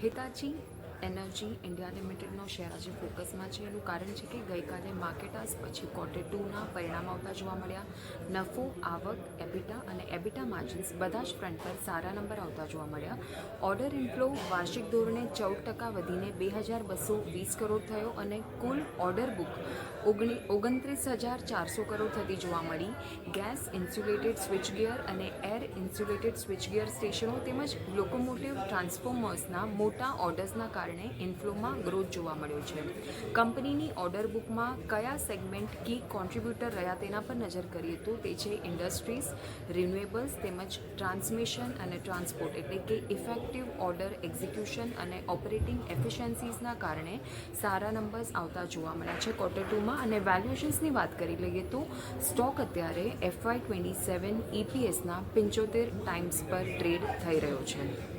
Hitachi energy India લિમિટેડનો share આજે ફોકસમાં છે. એનું કારણ છે કે ગઈકાલે માર્કેટ આસ પછી Q2ના પરિણામ આવતા જોવા મળ્યા. નફો, આવક, એબિટા અને એબિટા માર્જિન્સ બધા જ ફ્રન્ટ પર સારા નંબર આવતા જોવા મળ્યા. ઓર્ડર ઇનફ્લો વાર્ષિક ધોરણે 14% વધીને 2220 કરોડ થયો અને કુલ ઓર્ડર બુક 29,400 કરોડ થતી જોવા મળી. ગેસ ઇન્સ્યુલેટેડ સ્વિચગિયર અને એર ઇન્સ્યુલેટેડ સ્વિચગિયર સ્ટેશનો તેમજ લોકોમોટિવ ટ્રાન્સફોર્મર્સના મોટા ઓર્ડર્સના કારણે ઇન્ફ્લોમાં ગ્રોથ જોવા મળ્યો છે. કંપનીની ઓર્ડર બુકમાં કયા સેગમેન્ટ કી કોન્ટ્રીબ્યુટર રહ્યા તેના પર નજર કરીએ તો તે છે ઇન્ડસ્ટ્રીઝ, રિન્યુએબલ્સ તેમજ ટ્રાન્સમિશન અને ટ્રાન્સપોર્ટ. એટલે કે ઇફેક્ટિવ ઓર્ડર એક્ઝિક્યુશન અને ઓપરેટિંગ એફિશિયન્સીઝના કારણે સારા નંબર્સ આવતા જોવા મળ્યા છે Q2માં. અને વેલ્યુએશન્સની વાત કરી લઈએ તો સ્ટોક અત્યારે FY27 EPSના 75 ટાઈમ્સ પર ટ્રેડ થઈ રહ્યો છે.